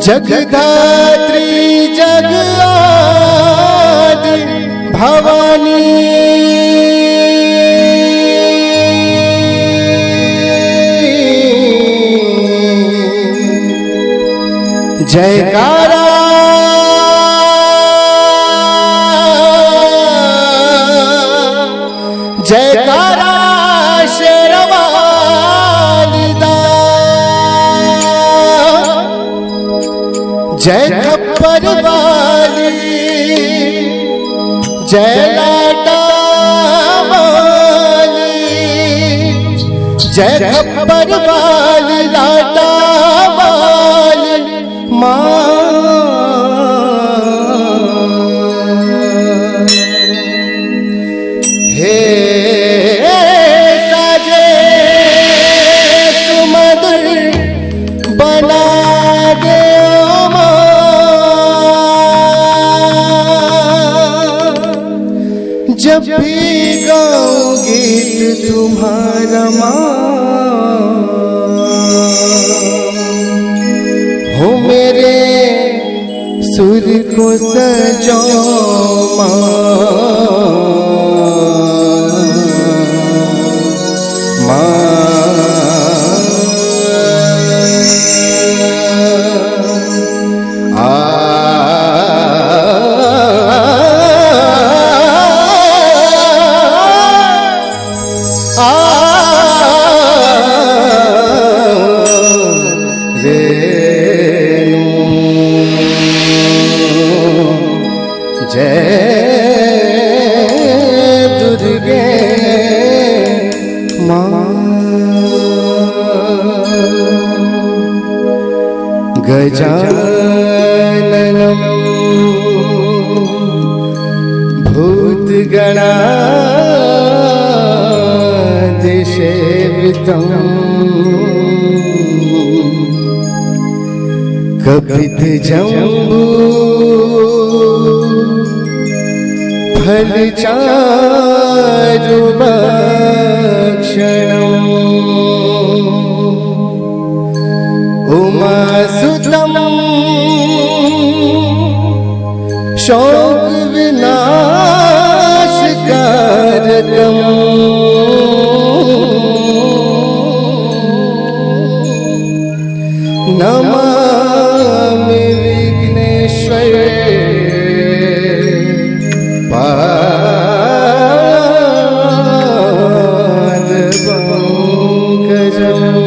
जगधात्री जगआदि भवानी जयकारा जयकारा शेरवालिदा जय खप्पर वाली जय लाटा वाली जय खप्पर वाली लाटा वाली माँ हे साजे सुमधुर बना दे जब भी गाऊं गीत तुम्हारा माँ हो मेरे सुर को सजाओ गजाननं भूतगणादिसेवितं कपितजम्बू फलचारुभक्षणम् उमासुतं शोक विनाशकारकम् नमामि विघ्नेश्वर पादपङ्कजम्।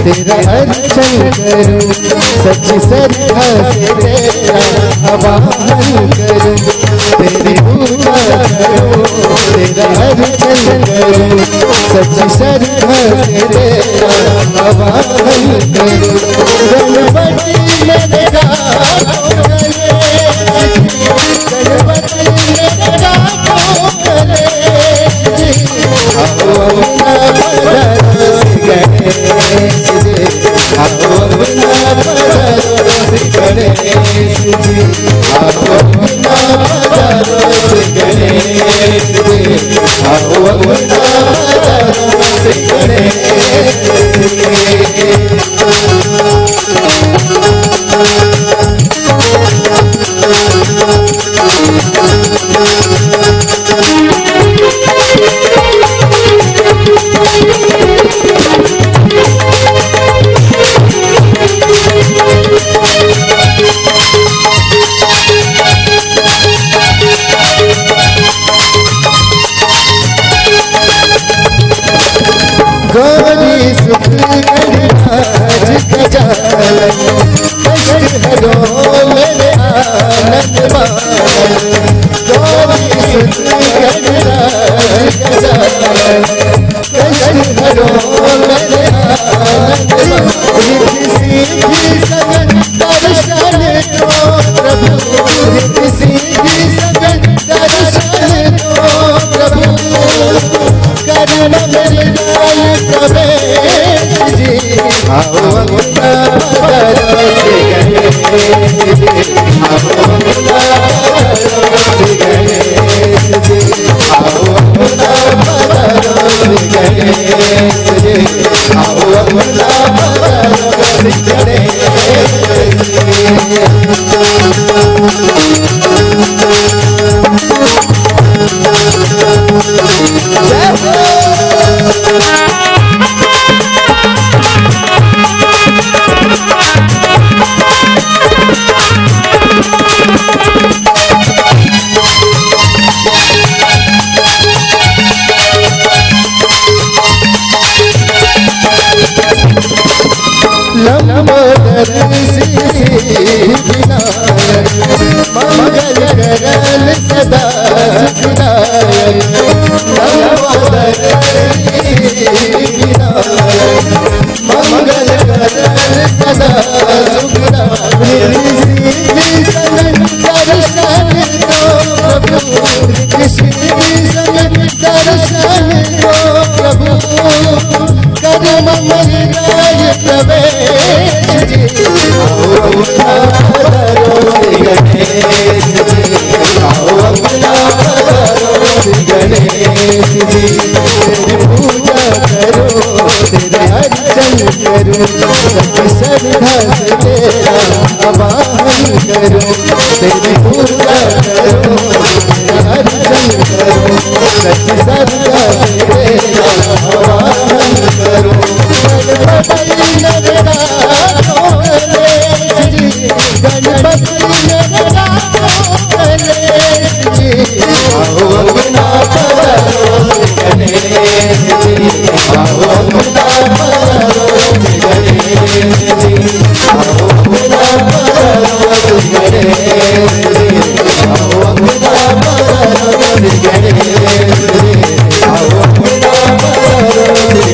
तेरा अर्चन करूं सच्ची श्रद्धा से तेरा आवाहन करूं तेरी पूजा करूं तेरा अर्चन करूं सच्ची श्रद्धा से तेरा आवाहन करूं गणपति मेरे गाओ गले गणपति मेरे गाओ गले आओ अपना पधारो गणेश आओ अपना पधारो गणेश जी आओ अपना पधारो गणेश जी आओ अपना पधारो गणेश गौरी सुख गणराज गजानन कष्ट हरो मेरे आनंद मान गौरी सुख गणराज गजानन कष्ट हरो मेरे आनंद रिद्धि सिद्धि सगल दर्शन दो प्रभु रिद्धि सिद्धि सगल दर्शन दो प्रभु करुण मेरे दाय प्रवेश जी आओ अपना बदल गणेश जी आओ अपना बदल गणेश जी आओ अपना बदल गणेश जी आओ अपना बदल गणेश लंबोदर विनायक मंगल करल सदा सुखदायक लंबोदर विनायक मंगल करल सदा सुखदायक दर्शन दो प्रभु दर्शन दो प्रभु कर्म मरिराय प्रवेश जी आओ अपना बदलो गणेश जी आओ अपना बदलो गणेश जी तेरी पूजा करो तेरा अर्चन करो सच्ची श्रद्धा से तेरा आवाहन करो तेरी पूजा करो तेरा अर्चन करो सच्ची श्रद्धा से तेरा आवाहन करो गणपति नवरात्रों गणेश जी गणपति नवरात्रों गणेश जी आओ अपना बदलो गणेश जी आओ अपना बदलो गणेश जी आओ अपना बदलो गणेश जी आओ अपना बदलो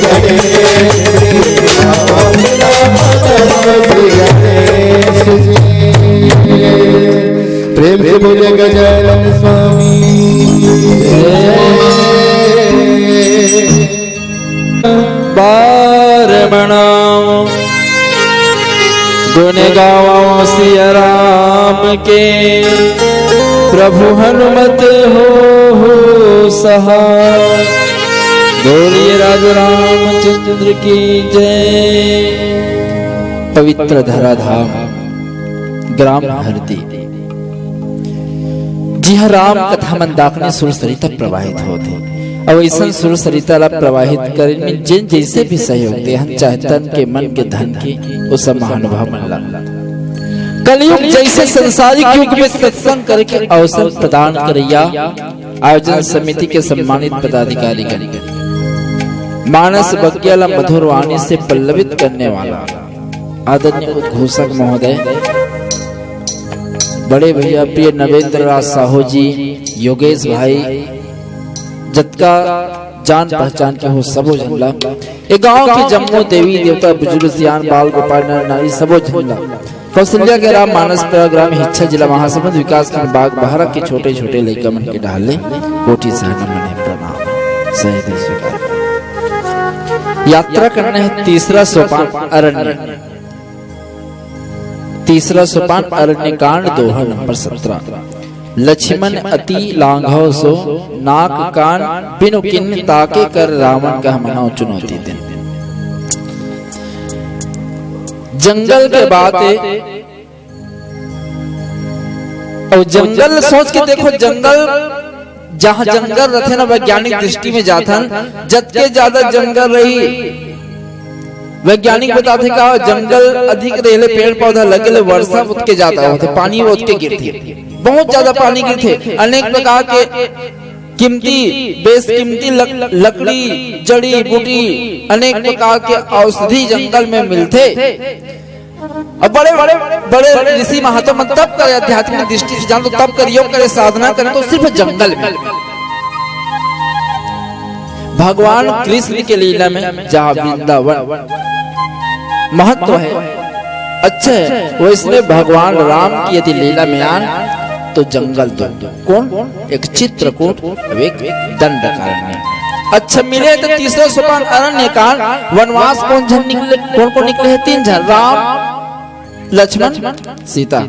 गणेश जी आओ अपना बदलो गणेश प्रेम से बोले गजानन स्वामी बार मनाओ गुण गाओ सिया राम के प्रभु हनुमत हो सहाय बोलिए राजा रामचंद्र की जय। पवित्र धराधाम ग्राम हरदी जी हाँ राम कथा मंदाकिनी सुर सरिता प्रवाहित होते और ऐसा सुर सरिता प्रवाहित करे में जिन जैसे भी सहयोग दे हम चाहतन के मन के धन की उस महानुभाव मन लगा कलयुग जैसे संसारिक युग में सत्संग करके अवसर प्रदान करैया आयोजन समिति के सम्मानित पदाधिकारी मानस बग्याला मधुर वाणी से पल्लवित करने वाला आदरणीय उद्घोषक महोदय बड़े भैया प्रिय नवेंद्र राज साहू जी योगेश भाई जतका जान पहचान के हो सबो झंडा ये गांव की जम्मू देवी देवता बुजुर्ग सियान बाल गोपाल नारी सबो झंडा कौशल्या के राम मानस प्रोग्राम हिच्छा जिला महासमुंद विकास खंड बाग बहारा के छोटे छोटे लड़का मन के ढाले कोटि सहना मने प्रणाम सही दिल स्वीकार। यात्रा करना है तीसरा सोपान अरण्य तीसरा सोपान अरण्य कांड दोहा नंबर 17 लक्ष्मण अति लांघव सो नाक कान बिनु किन ताके कर रावण का मनाओ चुनौती दिन। जंगल के बात और जंगल सोच के देखो जंगल जहाँ जंगल रहे ना वैज्ञानिक दृष्टि में जाथन जतके ज्यादा जंगल रही वैज्ञानिक बताते का जंगल अधिक रहले पेड़ पौधा लगे वर्षा उतके जाता होते पानी उतके गिरती बहुत ज्यादा पानी गिरते अनेक प्रकार के कीमती बेशकीमती लकड़ी जड़ी बूटी अनेक प्रकार के औषधि जंगल में मिलते अब बड़े बड़े बड़े ऋषि महात्मा तब करे आध्यात्मिक दृष्टि से जान तो तब कर योग करे साधना करे तो सिर्फ जंगल में भगवान कृष्ण के लीला में जहाँ वृंदावन महत्व है, अच्छा है, वैसे भगवान राम की यदि लीला में आन तो जंगल दो, कौन एक चित्रकूट, एक दंडकारण्य। अच्छा मिले तो तीसरे सोपान अरण्य कांड, वनवास कौन निकले हैं? 3 जन, राम लक्ष्मण सीता।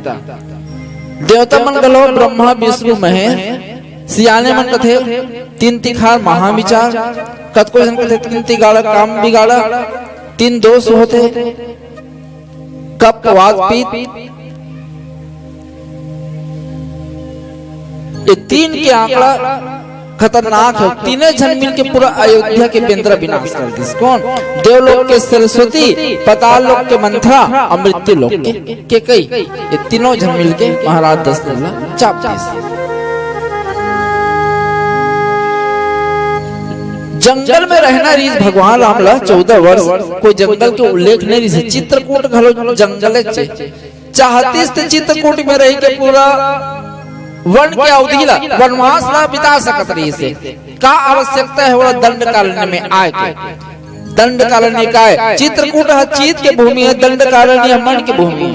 देवता मन गलो ब्रह्मा विष्णु महेश, सियाने मन कथे 3 तिखार महाविचार, कतको जन कथे 3 तिगाड़ा काम बिगाड़ा, 3 दोष होते कप वाद पीत, ये 3 के आंकड़ा खतरनाक है। 3 जन मिल के पूरा अयोध्या के पेंद्र विनाश कर दी। कौन? देवलोक के सरस्वती, पाताल लोक के मंथरा, अमृत्यु लोक के कई, ये 3 जन मिल के महाराज दशरथ चाप दी। जंगल में रहना रीस भगवान राम ला 14 वर्ष कोई जंगल के उल्लेख नहीं रीस। चित्रकूट घलो जंगल चाहती चित्रकूट में रह के पूरा वन के अवधि ला वनवास ला बिता सकत रही से का आवश्यकता है? वो दंड कालनी में आए के दंड कालनी का है। चित्रकूट चित के भूमि है, दंड कालनी मन की भूमि।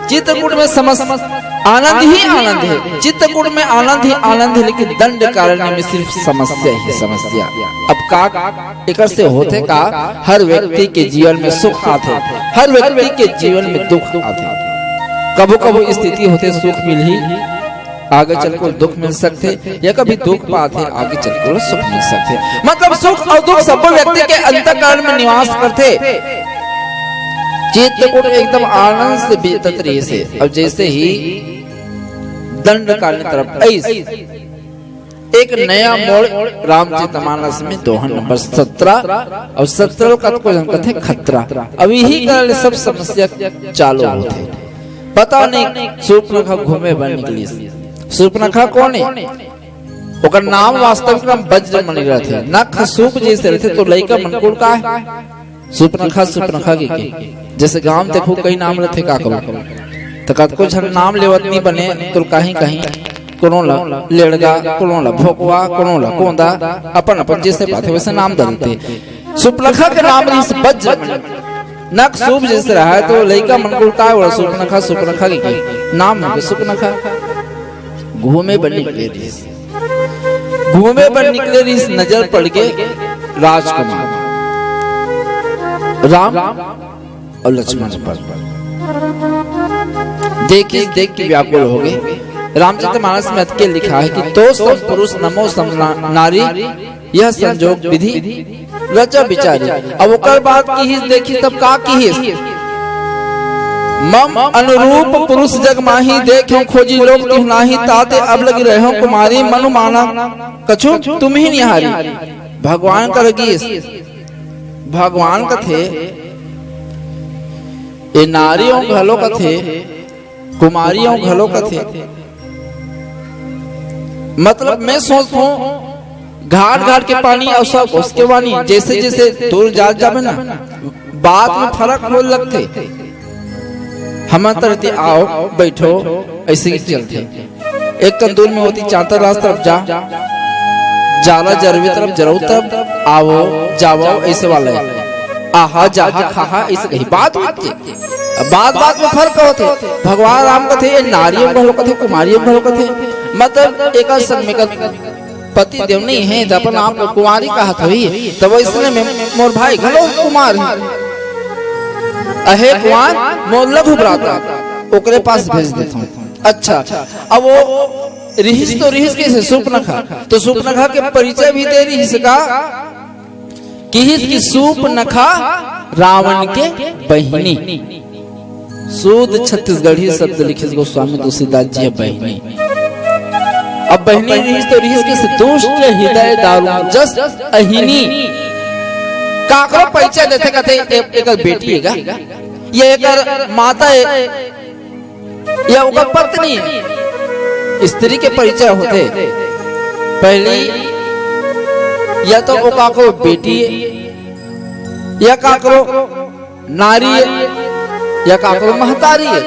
चित्रकूट में समस्त आनंद ही आनंद है, चित्रकूट में आनंद ही आनंद है, लेकिन दंड कालनी में सिर्फ समस्या ही समस्या। अब का एक से होते का हर व्यक्ति के जीवन में सुख आते, हर व्यक्ति के जीवन में दुख आते। कबो कबो स्थिति होते सुख मिल ही आगे चलकर दुख मिल सकते, या कभी दुख पाते आगे चलकर सुख मिल सकते। मतलब सुख और दुख सब व्यक्ति के अंतःकरण में निवास करते। चित्रकूट एकदम आनंद से बीतत रही से। अब जैसे ही दंड कालनी तरफ एक नया मोड़ रामचरितमानस में दोहा नंबर 17 और 17 का को कथे खतरा। अब यही कारण सब समस्या चालू होते। पता नहीं सूर्पनखा घूमे बन निकली। सूर्पनखा कौन है? ओकर नाम वास्तविक नाम वज्र मणि रहते। नख सूप जैसे रहते तो लइका मनकुल का है सूर्पनखा के जैसे गांव देखो कई नाम रहते का करो तो कतको झन नाम लेवत नहीं बने तो कहीं कहीं कोनो ला लेड़गा, कोनो ला भोकवा, कोनो ला कोंदा, अपन अपन जैसे बात है वैसे नाम दलते। सूर्पनखा के नाम इस वज्र मणि नख सूप जैसे रहा है तो लइका मनकुल का है। सूर्पनखा के नाम है सूर्पनखा। घूमे बन निकले रीस नजर पड़ के राजकुमार राम और लक्ष्मण पर देख के व्याकुल हो गए। रामचरितमानस में अतके लिखा है कि तो सब पुरुष नमो सम नारी, यह संजोग विधि रचा विचारी। अब ओकर बात की ही देखी तब का की ही मम अनुरूप पुरुष जग माही, देखे खोजी लोग नाही, ताते अब लगी रहो कुमारी, मनु माना कछु तुम ही निहारी। भगवान का रगीस भगवान का थे ये नारियों घलो का थे, कुमारियों घलो का थे। मतलब मैं सोचता हूँ घाट घाट के पानी और सब उसके वानी जैसे जैसे दूर जावे ना बात में फर्क हो लगते। हम तरती आओ बैठो ऐसे ही चलते। एक तंदूर में होती चांतर रात तरफ जाला जरवे तरफ जरूर तब आओ जाओ ऐसे वाले आहा जहा खाहा ऐसे कही बात होती। बात में फर्क होते। भगवान राम का थे ये नारियों घलो का थे, कुमारियों घलो का थे। मतलब एक संग में पति देव नहीं है तो अपन आप कुमारी कहा थी तब इसलिए मोर भाई घलो कुमार है। अहे कुमार मोर लघु भ्राता ओकरे पास भेज देता हूँ। अच्छा अब वो रिहिस तो रिहिस कैसे सूर्पनखा, तो सूर्पनखा के परिचय भी दे रिहिस का कि सूर्पनखा रावण के बहिनी। सूद छत्तीसगढ़ी शब्द लिखे गोस्वामी तुलसीदास जी बहिनी। अब बहिनी रिहिस तो रिहिस कैसे दुष्ट हृदय दारू जस अहिनी। काकरो परिचय देते कहते एक बेटी है ये एक माता है या उनका पत्नी है। स्त्री के परिचय होते पहली या तो वो काकरो बेटी है या काकरो नारी है या काकरो महतारी है।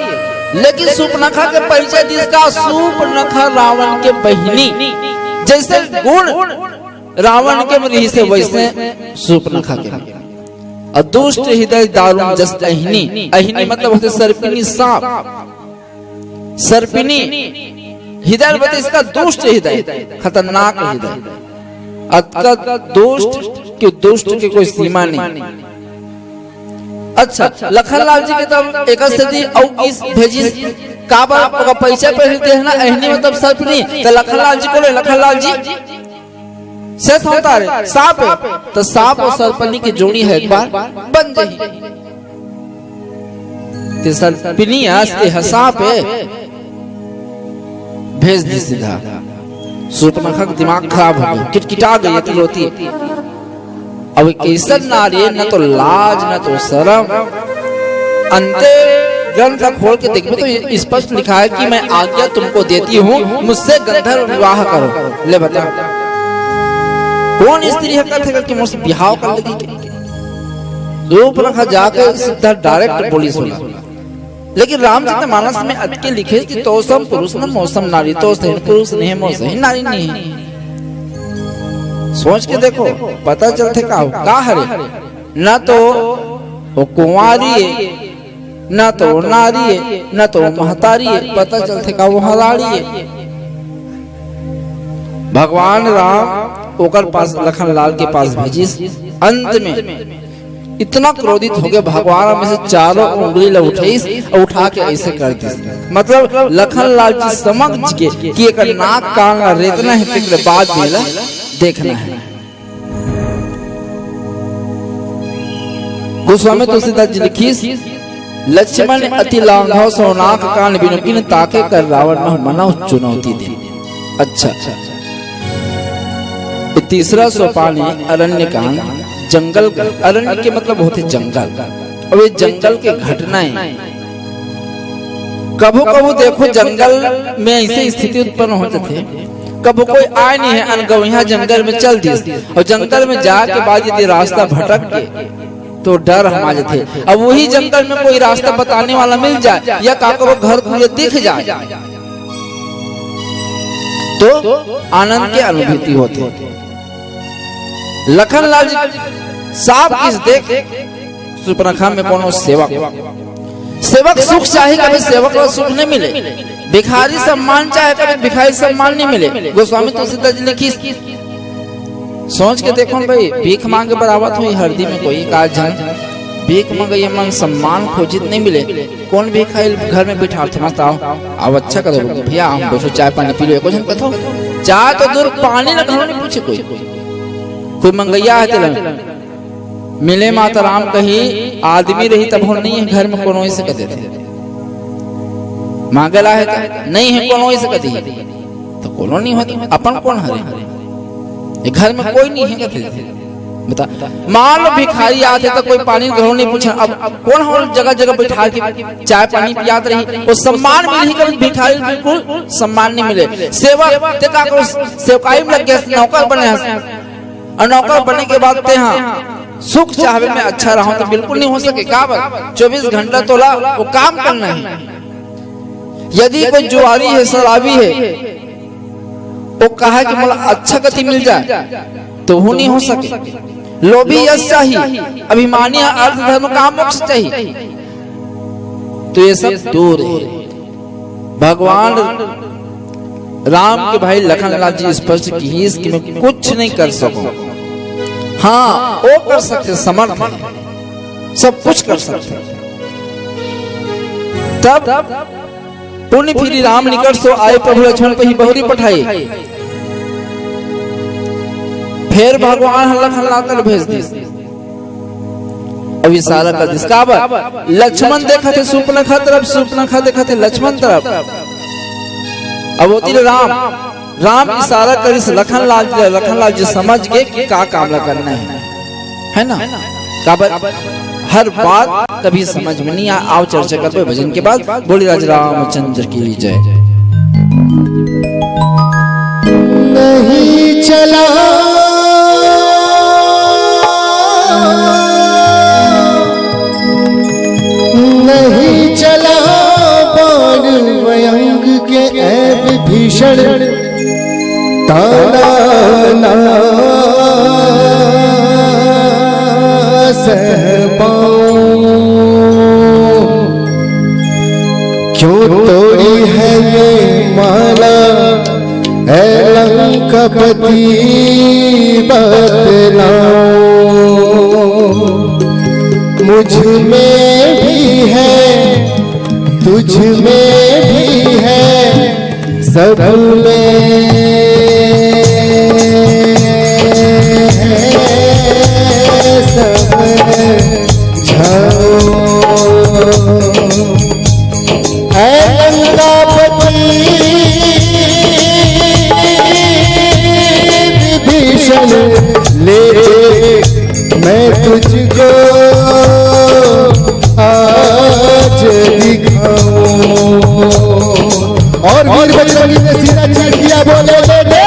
लेकिन सूर्पनखा के परिचय जिसका सूर्पनखा रावण के बहिनी जैसे गुण रावण के मृह से वैसे सूर्पनखा के, और दुष्ट हृदय दारुण जस अहिनी, अहिनी मतलब होते सर्पिनी सांप, सर्पिनी हृदय बताइए इसका दुष्ट हृदय, खतरनाक हृदय, अतका दुष्ट कि दुष्ट की कोई सीमा नहीं। अच्छा, लखनलाल जी के तब एक स्थिति और इस भेजी काबा का पैसा पहनते हैं ना, अहिनी मतलब सर्पिनी, तो लखनलाल जी को ले, लखनलाल जी शेष होता है सांप है, तो सांप और सर्पनी की जोड़ी है एक बार बन गई, तो सर्पिनी है सांप है, भेज दी सीधा। सूर्पनखा का दिमाग खराब हो गया, किटकिटा गई तो रोती। अब कैसन नारी, न तो लाज न तो शर्म। अंते ग्रंथ खोल के देखो तो स्पष्ट लिखा है कि मैं आज्ञा तुमको देती हूँ, मुझसे गंधर्व विवाह करो। ले बता कौन स्त्री हकत है कि मुझसे विवाह कर लेगी? सूर्पनखा जाकर सीधा डायरेक्ट बोली सुना। लेकिन रामचरितमानस में अटके लिखे कि तोसम पुरुष न मौसम नारी, तो पुरुष नहीं मौसम नारी नहीं। सोच के देखो पता चलते का हरे, न तो वो कुंवारी है, न तो नारी है, न तो महतारी है, पता चलते का वो हराड़ी है। भगवान राम ओकर पास लखनलाल के पास भेजी। अंत में इतना क्रोधित हो गया भगवान में से चारों उंगली ला उठा के ऐसे कर दी। मतलब लखनलाल जी समझ के कि एक नाक कान ला रेतना है, फिर बाद में ला देखना है। गोस्वामी तुलसीदास जी लिखी, लक्ष्मण अति लांघव सो नाक कान बिनु बिन ताके कर रावण न मनो चुनौती दे। अच्छा, तीसरा सोपान है अरण्य कांड, जंगल। अरण्य के मतलब होते जंगल, और ये जंगल के घटनाएं। कभू कभू देखो जंगल में ऐसे स्थिति उत्पन्न होते थे, कभू कोई आए नहीं है अनगौया जंगल में चल दी, और जंगल में जाके बाद यदि रास्ता भटक के तो डर हमारे थे। अब वही जंगल में कोई रास्ता बताने वाला मिल जाए या काको घर खुले दिख जाए तो आनंद की अनुभूति होती। लखनलाल जी साफ किस देख सूर्पनखा में कोनो सेवक सुख चाहे, कभी सेवक को सुख नहीं मिले। भिखारी सम्मान चाहे, कभी भिखारी सम्मान नहीं मिले। गोस्वामी तुलसीदास जी लिखी, सोच के देखो भाई, भीख मांगे बराबर हुई हरदी में कोई काज भीख मांगे ये मन सम्मान खोजित नहीं मिले। कौन भिखारी घर में बिठा मत आओ, अब अच्छा करो भैया, हम बैठो चाय पानी पी लो, कुछ बताओ चाय तो दूर पानी ना नहीं पूछे कोई मंगैया है मिले माता राम कही आदमी रही तब हो नहीं है घर में कोनो ऐसे कहते थे, मांगला है नहीं है कोनो ऐसे कहती तो कोनो नहीं होती, अपन कौन हरे घर में कोई नहीं है कहते थे। बता मान लो भिखारी आते तो कोई पानी घरों नहीं पूछा, अब कौन हो जगह जगह बैठा के चाय पानी पियात रही, वो सम्मान भी नहीं कर, भिखारी बिल्कुल सम्मान नहीं मिले। सेवक देखा सेवकाई में लग गया, नौकर बने, और नौकर बनने के बाद सुख चाहवे में अच्छा रहा तो बिल्कुल नहीं हो सके। का 24 घंटा तोला वो काम करना है। यदि कोई जुआरी है, शराबी है, वो कहा कि मला अच्छा गति मिल जाए तो वो नहीं हो सके। लोभी यश चाहिए, अभिमानी अर्थ धर्म काम मोक्ष चाहिए, तो ये सब दूर है। भगवान राम के भाई लखनलाल जी स्पष्ट की कि मैं कुछ नहीं कर सकूं, हाँ वो कर सकते, समर्थ है, सब कुछ कर सकते। तब पुण्य फिरी राम निकट सो आए, प्रभु लक्ष्मण पे ही बहुरी पठाई। फिर भगवान लखनलाल भेज दी। अब इशारा कर दिया, लक्ष्मण देखा थे सूर्पनखा तरफ, सूर्पनखा देखा थे लक्ष्मण तरफ। अब होती राम इशारा करी से लखनलाल जी समझ गए कि का कामला करना है ना। काबर हर बात कभी समझ में नहीं आओ, चर्चा करते भजन के बाद। बोली राज रामचंद्र की जय। नहीं चला नहीं चला बाण वयंग के ऐब भीषण ताना सह पाऊं, क्यों तोड़ी है ये माला ऐ लंकापति बतलाऊं। मुझ में भी है तुझ में भी है सब में समझाओ। ऐ लंकापति विभीषण ले मैं तुझको आज दिखाऊं। और वीर बजरंगी ने सीना चीर दिया, बोले ले ले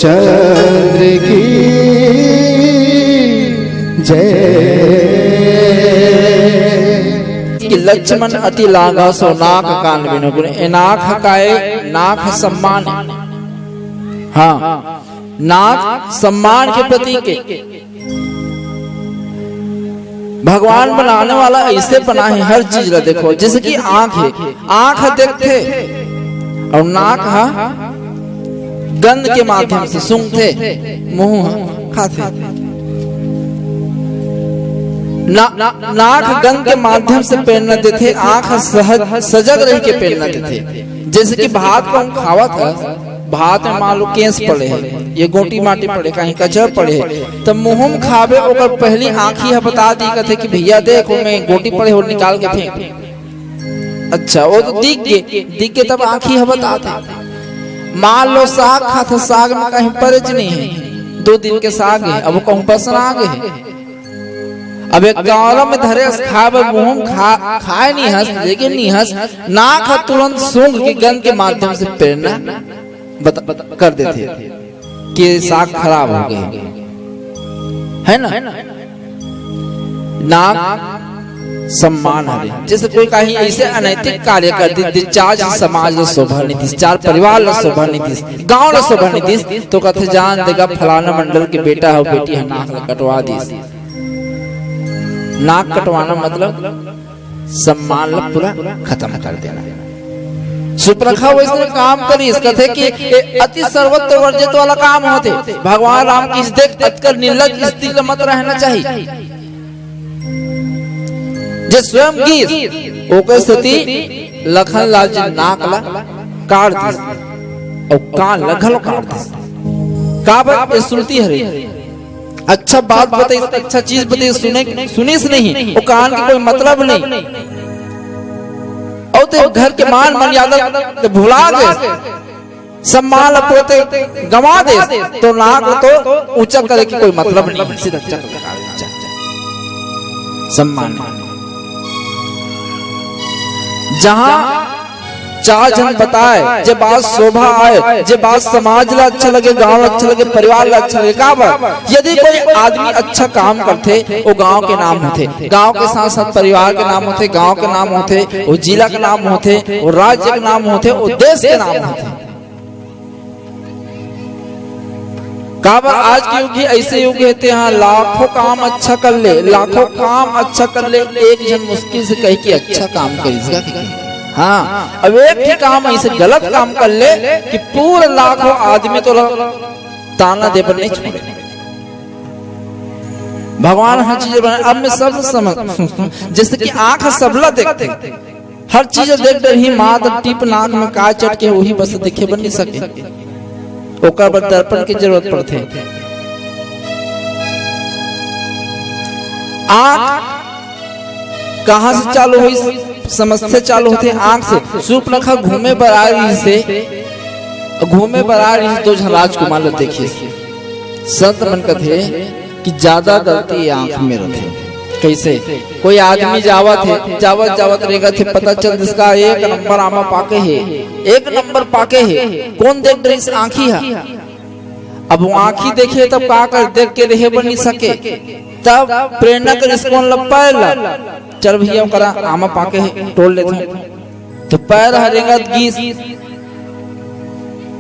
चंद्र की जय। कि लक्ष्मण अति लागा सो नाक कान बिनु गुण नाक हकाए नाक सम्मान। हाँ, नाक सम्मान के प्रतीक है। भगवान बनाने वाला ऐसे बना है हर चीज ला देखो, जैसे कि आंख है, आंख देखते और नाक हा गंध के माध्यम से सूंघते, मुंह खाते। नाक गंध के माध्यम से प्रेरणा देते, आंख सजग रह के प्रेरणा देते। जैसे कि भात को हम खावा था, भात में मान लो केस पड़े है, ये गोटी माटी पड़े, कहीं कचर पड़े है, तब मुंह में खावे ओकर पहली आंखी है बता दी कथे कि भैया देखो मैं गोटी पड़े हो निकाल के फेंक। अच्छा वो तो दिख के तब आंखी है बताते। मान लो साग खाते, साग में कहीं परज नहीं है, 2 दिन के साग है, अब वो कहूँ पसंद आ गए। अब एक गाँव में धरे खावे मुंह खाए नहीं हंस, लेकिन नहीं हंस नाक तुरंत सूंघ के गंध के माध्यम से प्रेरणा कर देते कि साग खराब हो गए, है ना। नाक सम्मान है। जैसे कोई कहीं ऐसे अनैतिक कार्य कर दी, चार समाज ला शोभा नहीं दी, 4 परिवार ला शोभा नहीं दी, गांव ला शोभा नहीं दी, तो कहते जान देगा फलाना मंडल के बेटा हो बेटी है नाक ला कटवा दी। नाक कटवाना मतलब सम्मान ला पूरा खत्म कर देना। सुप्रखा वैसे काम करी, इसका थे कि अति सर्वत्र वर्जित वाला काम होते। भगवान राम की देख अतकर निर्लज स्थिति मत रहना चाहिए। जे स्वयं गीत ओकर स्थिति लखन लाल जी नाक ला काट दी और कान लखल काट दी। का बात श्रुति हरे अच्छा बात बताई, अच्छा चीज बताई, सुने से नहीं, वो कान की कोई मतलब नहीं। और तो घर के मान मर्यादा भुला दे, सम्मान अपने गंवा दे, तो नाक तो ऊंचा करे की कोई मतलब नहीं, सीधा सम्मान। जहां 4 जन बताए, जे बात शोभा आए, जे बात समाज ला अच्छा लगे, गांव अच्छा लगे, परिवार ला अच्छा लगे, का बात यदि कोई आदमी अच्छा काम करते वो गांव के नाम होते, गांव के साथ साथ परिवार के नाम होते, गांव के नाम होते, वो जिला के नाम होते, वो राज्य के नाम होते, वो देश के नाम होते। का बात आज के युग ही ऐसे युग होते हैं, लाखों काम अच्छा कर ले, लाखों काम अच्छा कर ले, एक जन मुश्किल से कहे कि अच्छा काम कर। हाँ, अब एक ही काम ऐसे गलत काम कर ले कि पूरे लाखों आदमी तो ताना दे पर नहीं छोड़े। भगवान हर चीज बनाए। अब मैं सब समझ, जैसे कि आंख सबला देखते, हर चीज देख रही मात टिप नाक में का चट के वही बस देखे बन नहीं सके, ओकर पर दर्पण की जरूरत पड़ते। आंख कहां से चालू हुई? समस्या चालू होते आंख से। सूर्पनखा घूमे बरारी से, घूमे बरारी से 2 जन राजकुमार देखिए। संत मन कथे कि ज्यादा गलती आंख में रहते। कैसे? कोई आदमी जावत है, जावत रहेगा थे, पता चल जिसका 1 नंबर आमा पाके है, 1 नंबर पाके है, कौन देख रही? आंखी है। अब वो आंखी देखे तब का कर देख के रहे बन नहीं सके, तब प्रेरणा कर इसको लपैला चल भैया करा आमा पाके है, टोल लेते तो पैर हरेगा गीस।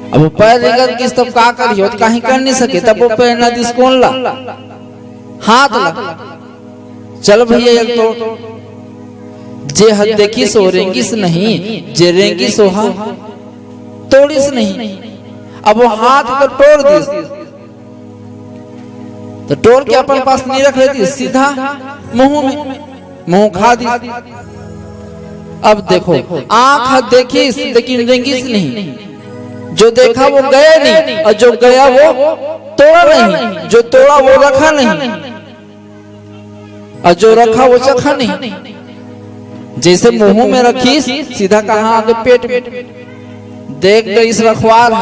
अब वो पैर रहेगा गीस तब का करियो, तो कहीं कर नहीं सके, तब वो प्रेरणा दिस कौन ला हाथ ला चल भैया तो जे हद देखी सो रेंगिस नहीं, जे रेंगी सो हा तोड़िस नहीं। अब वो हाथ को तोड़ दी तो तोड़ के अपन पास नहीं रख लेती, सीधा मुंह में मुंह खा दी। अब देखो आंख देखी लेकिन रेंगिस नहीं, जो देखा वो गया नहीं और जो गया वो तोड़ा नहीं, जो तोड़ा वो रखा नहीं और जो रखा वो चखा नहीं। जैसे मुंह में रखी सीधा कहा आगे पेट में देख गई इस रखवार।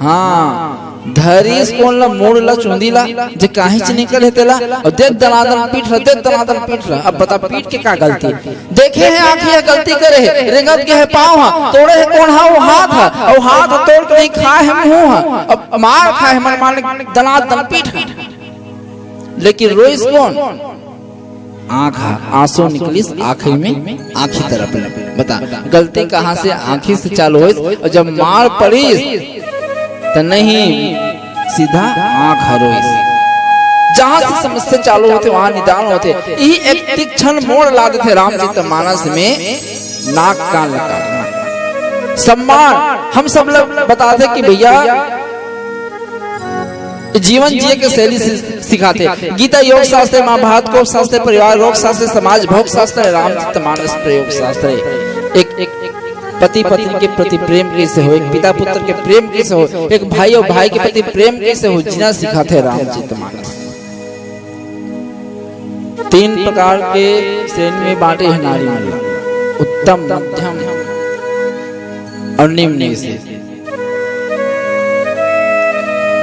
हाँ धरीस कौन ला मोड़ ला चुंदी ला जे काहे से निकल हेतेला और देख दनादन पीट रहा, देख दनादन पीट रहा। अब बता पीट के का गलती देखे है, आंखिया गलती करे है, रेंगत के है पाँव हा, तोड़े है कौन हा, वो हाथ हा, और हाथ तोड़ के नहीं खाए है मुंह हा, अब मार खाए है मन मालिक दनादन पीट है। लेकिन रोइस कौन? आंखा आंसू निकलिस आंखी में आंखी तरफ। बता गलती कहाँ से? आंखी से चालू हुई, और जब मार पड़ीस तो नहीं सीधा आंख हरोइस। जहां से समस्या चालू होते वहां निदान होते। यही एक तीक्ष्ण मोड़ लाते थे रामचरितमानस में, नाक कान काटना। सम्मान हम सब लोग बताते कि भैया जीवन जिए के शैली सिखाते। गीता योग शास्त्र, महाभारत को शास्त्र, परिवार योग शास्त्र, समाज भोग शास्त्र, रामचरितमानस प्रयोग शास्त्र। एक पति पत्नी के प्रति प्रेम कैसे हो, एक पिता पुत्र के प्रेम कैसे हो, एक भाई और भाई के प्रति प्रेम कैसे हो, जीना सिखाते रामचरितमानस। 3 प्रकार के श्रेणी में बांटे हैं नारी मन, उत्तम, मध्यम और निम्न से।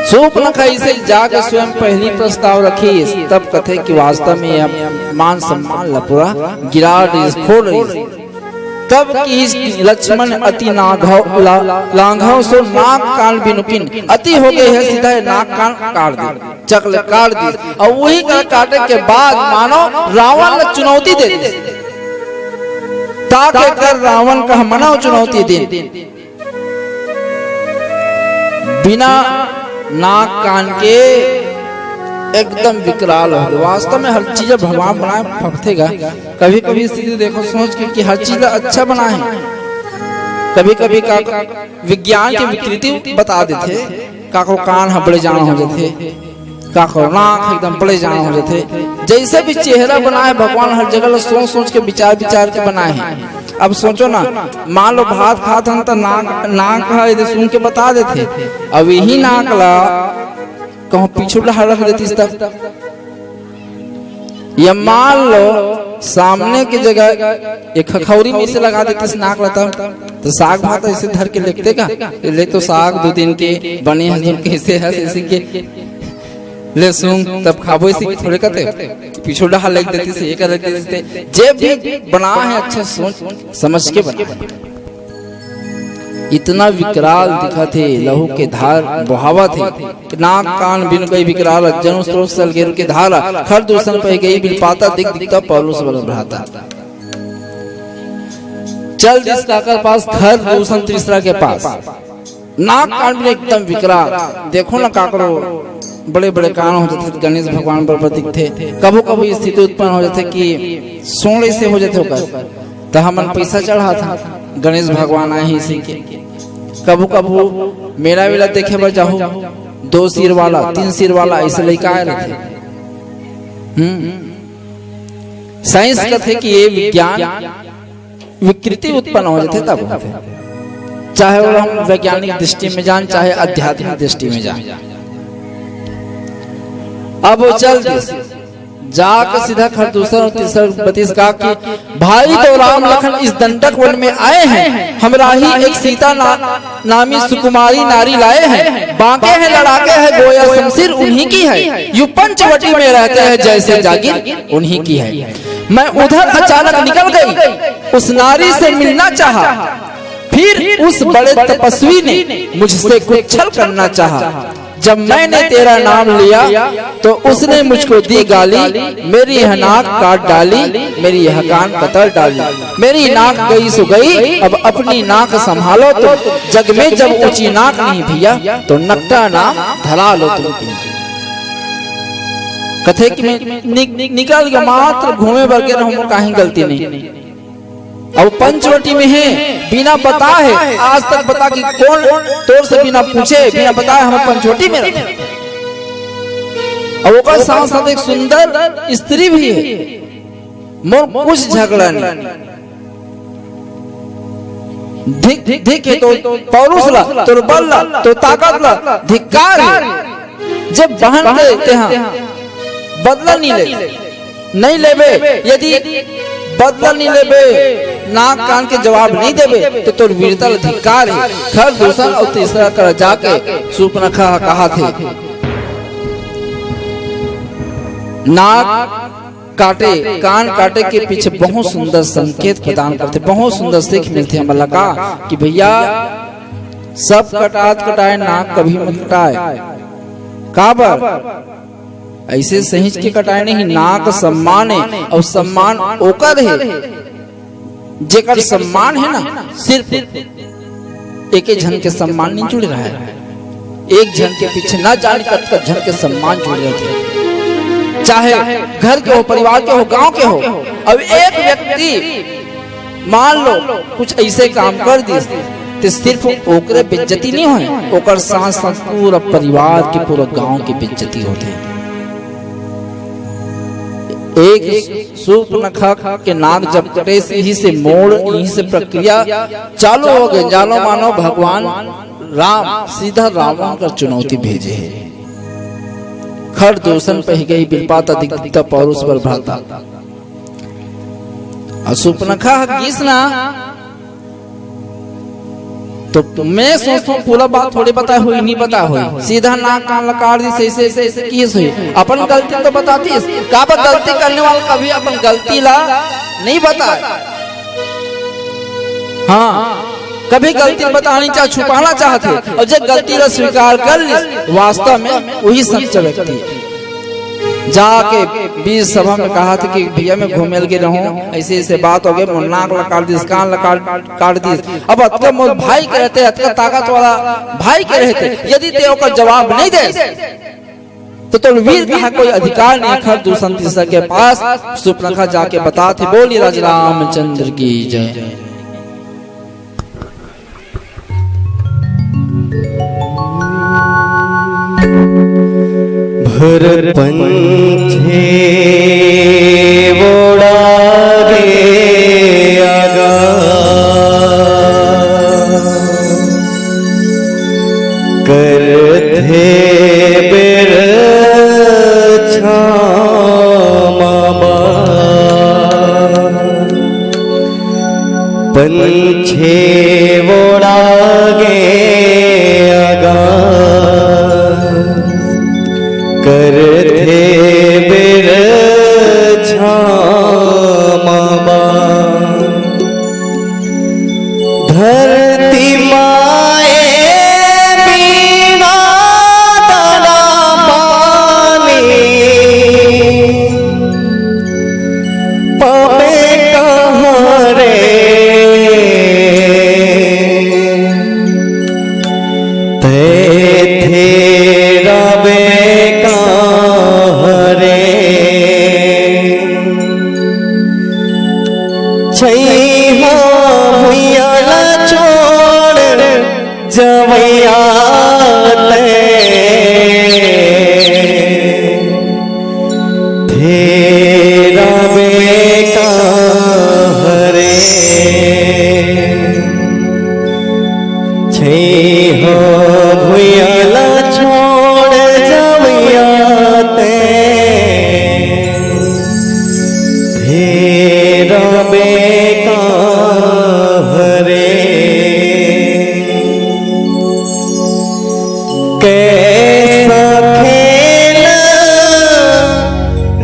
सूर्पनखा इसे जाकर स्वयं पहली प्रस्ताव रखी, तब कथे कि वास्तव में मान सम्मान लपुरा गिरा खोल। तब की लक्ष्मण अति लांघव सो नाक कान बिनुकिन, अति हो गए है, सीधा नाक कान काट दी, चकले काट दी। और वही काटे के बाद मानो रावण ने चुनौती दे दी, ताके कर रावण का मना चुनौती दे, बिना नाक कान के एकदम विकराल हो। वास्तव में हर चीज भगवान बनाए फंसेगा। कभी कभी स्थिति देखो सोच के कि हर चीज अच्छा बना है, कभी कभी का विज्ञान की विकृति बता देते, काको कान बड़े जान हो जाते, काको नाक एकदम बड़े जान हो जाते। जैसे भी चेहरा बना है भगवान हर जगह सोच सोच के विचार के बनाए हैं। अब सोचो ना, मान लो भात खाते हैं तो नाक है सुन के बता देते, अब यही नाक ला कहूँ पीछू रख देती तब। या मान लो सामने की जगह एक खखौरी में से लगा देती इस नाक लता, तो साग भात ऐसे धर के लिखते का ले, तो साग 2 दिन के बने हैं कैसे है इसी के ले सुन तब खाबो इसी थोड़े कहते पीछू डहा लग देती से एक रख देते। जे भी बना है अच्छा सोच समझ के बना। इतना विकराल दिखा थे, लहू के धार बहावा थे, नाक कान बिन गई विकराल, जनु स्रोत सल गेरु के धारा, खर दूषण पे गई बिल पाता, दिख दिखता पौलुस बल भ्राता। चल जिस काकर पास, खर दूषण तीसरा के पास, नाक कान भी एकदम विकराल। देखो ना काकरो बड़े बड़े कान हो जाते, गणेश भगवान पर प्रतीक थे। कभो कभो स्थिति उत्पन्न हो जाते कि सोने से हो जाते होकर, तो हमन पैसा चढ़ा था गणेश भगवान आए ही इसी के। कभो कभो मेरा वेला देखे बर जाओ, 2 सिर वाला 3 सिर वाला ऐसे लड़का आए रखे। साइंस कहते कि ये विज्ञान विकृति उत्पन्न हो जाते तब होते, चाहे वो हम वैज्ञानिक दृष्टि में जान चाहे आध्यात्मिक दृष्टि में जान। अब वो चल जाकर सीधा खरदूसर और तीसरा बतीस का कि भाई तो राम लखन इस दंडक वन में आए हैं, हमरा ही एक सीता नामी सुकुमारी नारी लाए हैं, बांके हैं लड़ाके हैं गोया शमशीर उन्हीं की है, यू पंचवटी में रहते हैं जैसे जागीर उन्हीं की है। मैं उधर अचानक निकल गई, उस नारी से मिलना चाहा, फिर उस बड़े तपस्वी ने मुझसे कुछ छल करना चाहा। जब मैंने तेरा नाम लिया तो उसने मुझको दी गाली, मेरी यह नाक काट डाली, मेरी यह कान कतर डाली, मेरी नाक गई सो गई, अब अपनी नाक संभालो तो, जग में जब ऊंची नाक नहीं भैया तो नकटा नाम धरा लो तुम। कथे कि मैं निकल गया मात्र घूमे बरगे रहूं, कहीं गलती नहीं। अब पंचवटी में है, बिना बता है आज तक बता कि कौन तोर से बिना पूछे बिना बताए हम पंचवटी में रहते। अब ओकर साथ साथ एक सुंदर स्त्री भी है, मोर कुछ झगड़ा नहीं। धिक है तो पौरुष ला, तो बल ला, तो ताकत ला, धिक्कार है। जब बहन देते हैं बदला नहीं लेबे, यदि बदला नहीं लेबे, नाक कान के जवाब नहीं देबे तो तोर वीरता धिक्कार है। खर दूसरा और तीसरा कर जाके सूर्पनखा कहा थे, नाक काटे कान काटे के पीछे बहुत सुंदर संकेत प्रदान करते, बहुत सुंदर सीख मिलती है हमला का कि भैया सब कटाए नाक कभी मत कटाए। काबर ऐसे सहिंच के कटाए नहीं, नाक सम्मान है और सम्मान ओकर है जेकर सम्मान है ना। सिर्फ एक जन के सम्मान नहीं जुड़ रहा है, एक जन के पीछे ना जाने कब जन के सम्मान जुड़ रहे थे, चाहे घर के हो, परिवार के हो, गांव के हो। अब एक व्यक्ति मान लो कुछ ऐसे काम कर दी तो सिर्फ ओकरे बेइज्जती नहीं होए, ओकर साथ साथ पूरा परिवार के पूरा गांव की बेइज्जती होते। एक सूर्पनखा के नाक जब कटे यही से मोड़, यही से प्रक्रिया चालू हो गए। जानो मानो भगवान राम सीधा रावण का चुनौती भेजे है। खर दूषण पह गई बिलपाता दिखता पौरुष पर भ्राता। सूर्पनखा किसना तो मैं सोचता हूँ पूरा बात थोड़ी बता हुई नहीं बता हुई, सीधा नाक कान लकार दी ऐसे किस हुई। अपन गलती तो बताती का गलती करने वाला कभी अपन गलती ला नहीं बता। हाँ कभी गलती बतानी चाहे छुपाना चाहते, और जब गलती ला स्वीकार कर ली वास्तव में वही सच्चा व्यक्ति। जाके बीच सभा में कहा था कि भैया मैं घूमेल के रहूं, ऐसे ऐसे बात हो गई, नाक लकार दी, कान काट दी। अब अतका मोल भाई के रहते, अतका ताकत वाला भाई के रहते, यदि ते ओकर जवाब नहीं दे तो वीर कहा कोई अधिकार नहीं। खर दूषण तीसरा के पास सूर्पनखा जाके बताते, बोली राज रामचंद्र की जय। भर पंछी उड़ागे आगा, करते बिर छामा पंछी उड़ागे आगा, करते बिर छामा धरती माए बिना दाना पानी, पावे कहाँ रे तेरा बेका छैया भैया छोड़ जवैया तेरा बेका हरे, छैया भैया छोड़ जवैया तेरा बेका हरे। कैसा खेल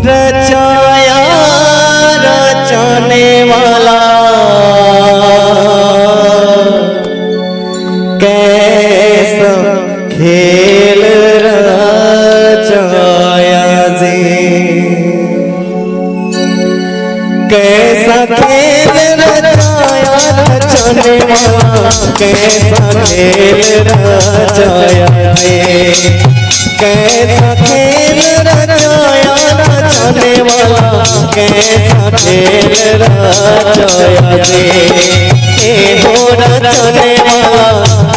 रचाया रचाने वाला, कैसा खेल रचाया जी, कैसा खेल रचाया रचाने वाला, कैसा खेल रचाया रे, कैसा खेल रचाया रचाने वाला, कैसा खेल रचाया रे, हो रचाने वाला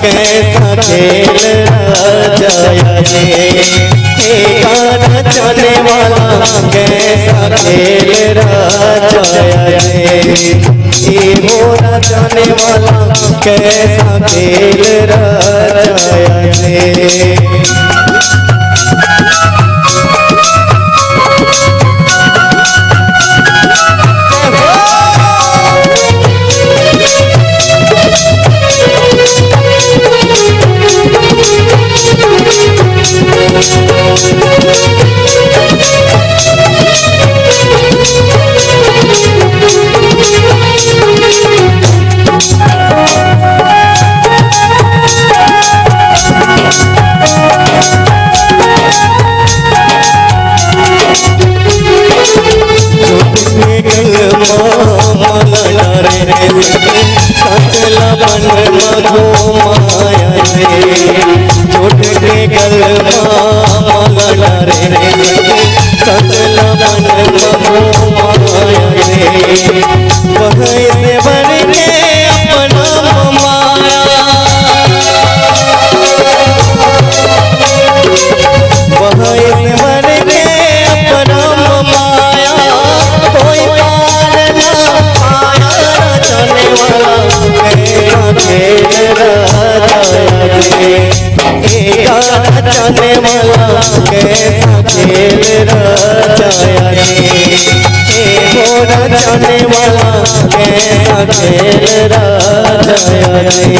कैसा खेल रचाया रे, रचाने वाला कैसा खेल रचाया रे, हो रचाने वाला कैसा खेल रचाया रे। छोट के गल माला रे सचल मन माया रे वही से बन के अपना माया वही से बन के अपना माया कोई पार ना पाया चलने वाला खेल जाने वाला कैसा खेल रचाया रे घोड़ा जाने वाला कैसा खेल रचाया रे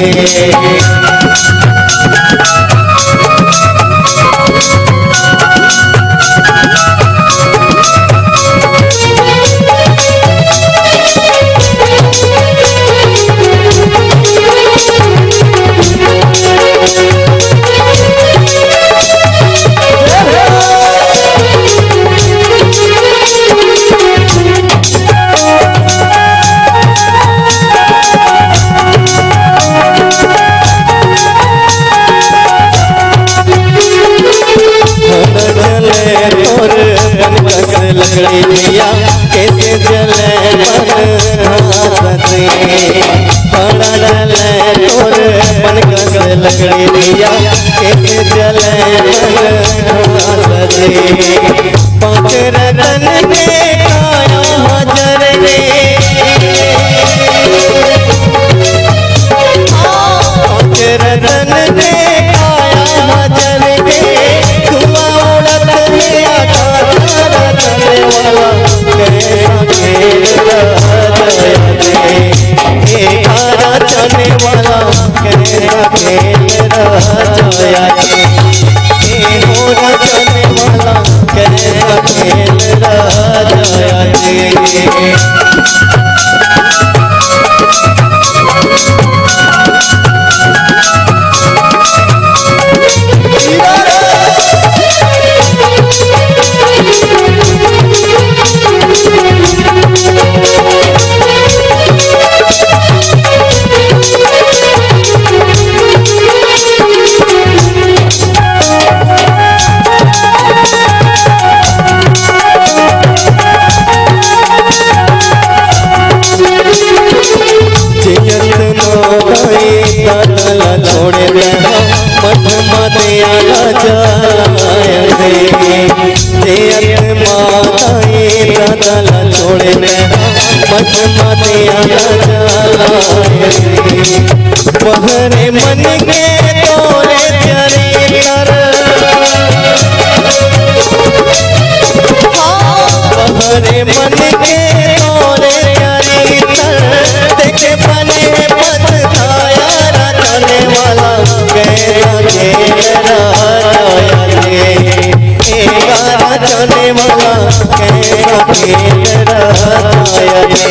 लकड़ी दिया कैसे जले सते बड़ा जले तोर मन कस लकड़ी दिया कैसे जले सते पांच रतन के काया हजर रे पांच रतन के काया हजर रे धुआं उड़त है आकाश चलने वाला कैसा खेल रचाया रे चलने वाला कैसा खेल रचाया रे होना चलने वाला कैसा खेल रचाया रे छोड़े मठ माया जाया रे माताए दादा छोड़े मठ माया जाया बहरे मन के तोरे चरितर बहरे मन के तोरे चरितर देखे बने पद खाया चलने वाला कैसा खेल रचाया रे गाना चलने वाला कैसा खेल रचाया रे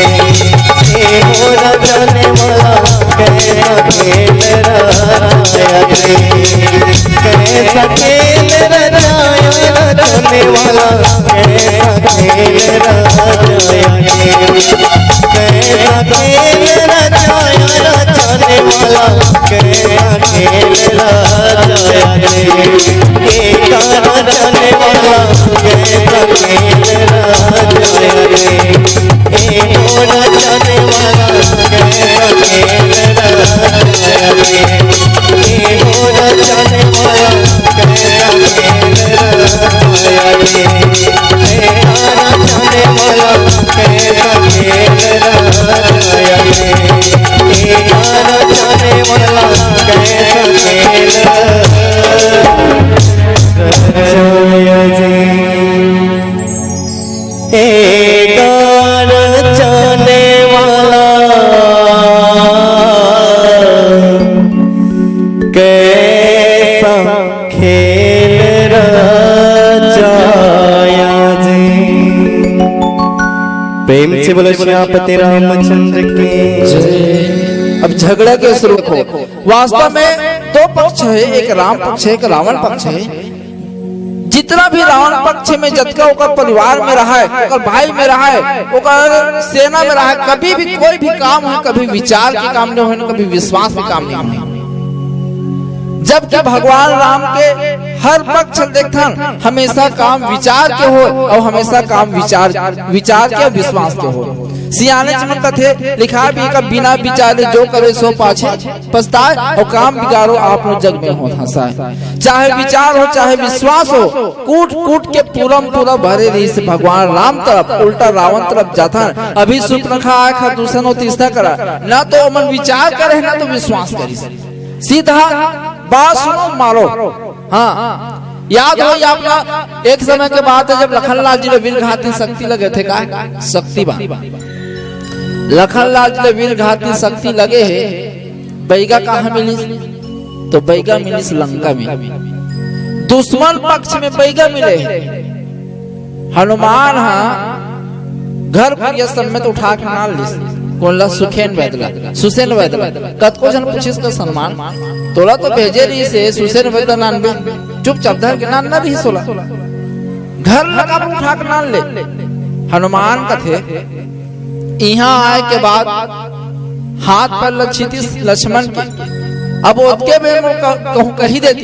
घोड़ा चलने वाला कैसा खेल रचाया रे कैसा खेल रचाया चलने वाला कैसा खेल रचाया रे कैसा खेल रचाया चलने वाला कैसा खेल रचाया रे गाना चलने वाला कैसा खेल रचाया रे घोड़ा चलने वाला कैसा खेल रचाया रे घोड़ा चलने वाला कैसा खेल रचाया रे गाना चलने वाला कैसा खेल रचाया रे गाना चलने वाला कैसा खेल जाया जी। प्रेम से बोलो श्यामपति रामचंद्र की जय। अब झगड़ा के शुरू को वास्तव में दो पक्ष है, एक राम पक्ष है, एक रावण पक्ष है। जितना भी रावण पक्ष में जतका ओकर परिवार में रहा है, ओकर भाई में रहा है, ओकर सेना में रहा है, कभी भी कोई भी काम हो, कभी विचार के काम नहीं हो, कभी विश्वास के काम नहीं हो। जबकि भगवान राम के हर पक्ष देखथन हमेशा काम विचार के हो और हमेशा काम विचार के विश्वास के हो। सियाने चमन कथे लिखा भी का बिना विचारे जो करे सो पाछे पछताए और काम बिगाड़ो आप जग में हो हंसाए। चाहे विचार हो चाहे विश्वास हो, कूट कूट के पूरा भरे रही से भगवान राम तरफ उल्टा रावण तरफ जाता। अभी सुपरखा आखा दूसरा तीसरा करा ना तो मन विचार करे ना तो विश्वास करी, सीधा बात सुनो मारो। हाँ याद हो या अपना एक समय के बाद जब लखनलाल जी ने वीर घाती शक्ति लगे थे का शक्तिवान लखनलाल जी ने वीर घाती शक्ति लगे है। बैगा कहाँ मिली तो बैगा मिली लंका में, दुश्मन पक्ष में बैगा मिले। हनुमान हाँ घर पर सम्मत उठा के नाल कोला सुसेन वैदला कतको जन पूछिस का सम्मान तोला तो भेजे रही से सुसेन वैदला नान बे चुपचाप धर के नान ना रही सोला घर लगा उठा के नान ले। हनुमान कथे यहाँ आए के बाद हाथ पर लक्ष्मण के अब उसके में कहूँ कही देती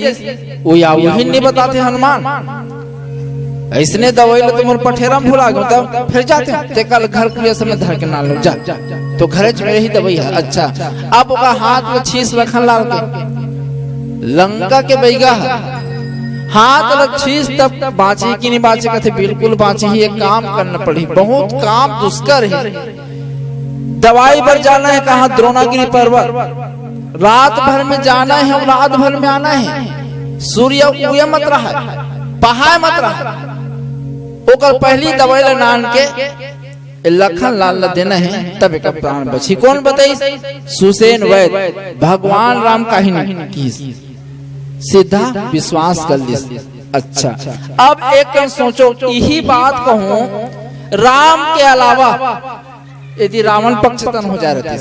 वो या वही नहीं बताते हनुमान ऐसने दवाई ले तुम पठेरा भुला गए तब फिर जाते ते कल घर के समय धर के ना लो जा तो घरे में ही दवाई है। अच्छा अब ओका हाथ में शीश लखनलाल के लंका के बैगा हाथ लक्षीस तब बाँचे की नहीं बाँचे कहते बिल्कुल बाँचे ही। एक काम करना पड़ी, बहुत काम दुष्कर है। दवाई पर जाना है कहा द्रोणागिरी पर्वत, रात भर में जाना है और रात भर में आना है। सूर्य उगे मत रहा पहाड़ मत रहा ओकर पहली दवाई नान के लखन लाल देना है तब एक प्राण बची। कौन बताई सुसेन वैद भगवान राम का ही नहीं सीधा विश्वास कर ली। अच्छा अब एक सोचो यही बात कहूं राम के अलावा यदि रावण पक्षतन हो जा रहे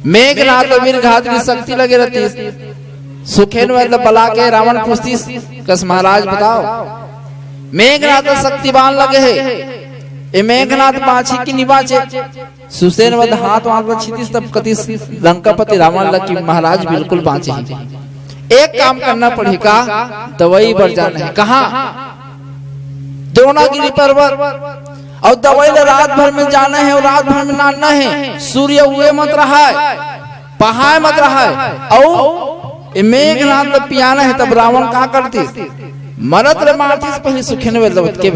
मेघनाथ वीर घात की शक्ति लगे रहती सुखेन वैद बला के रावण पूछती कस महाराज बताओ मेघनाथ शक्तिवान लगे है ए मेघनाथ बाछी की निबाचे सुसेन वैद हाथ वहां छितीस तब कति लंकापति रावण लगी महाराज बिल्कुल बाँचे। एक काम करना पड़ेगा दवाई पर जाना है कहा द्रोणागिरी पर्वत और दवाई रात भर में जाना है और रात भर में नाना है। सूर्य उगे मत रहा है पहाड़ मत रहा है और मेघनाथ पियाना है। तब रावण क्या करती मरत रे मारती पहले सुखेन वैद के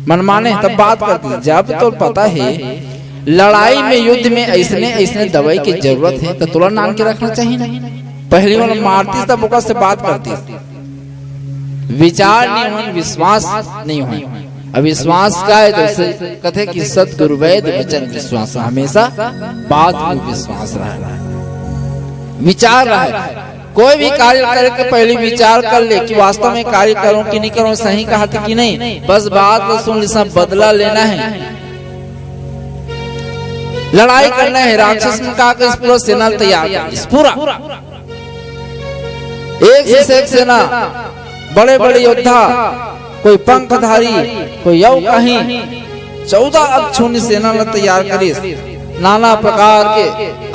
मन माने तब बात करती। जब तो पता है लड़ाई में युद्ध में ऐसने दवाई की जरूरत है तो तुला नान के रखना चाहिए ना। पहली बार मारती तब ओकर से बात करती विचार नहीं हो विश्वास नहीं हो। अविश्वास का है तो कथे कि सतगुरु वैद वचन विश्वास हमेशा बात में विश्वास रहा विचार रहा है। कोई भी कार्य करे के पहले विचार कर ले कि वास्तव में कार्य करूं कि नहीं करूं सही कहा था कि नहीं। बस बात को सुन सब बदला लेना है लड़ाई करना है। राक्षस में कहा इस पूरा सेना तैयार इस पूरा एक से एक सेना बड़े बड़े योद्धा कोई पंखधारी कोई यौ कहीं 14 अक्षुणी सेना ने तैयार करी नाना प्रकार के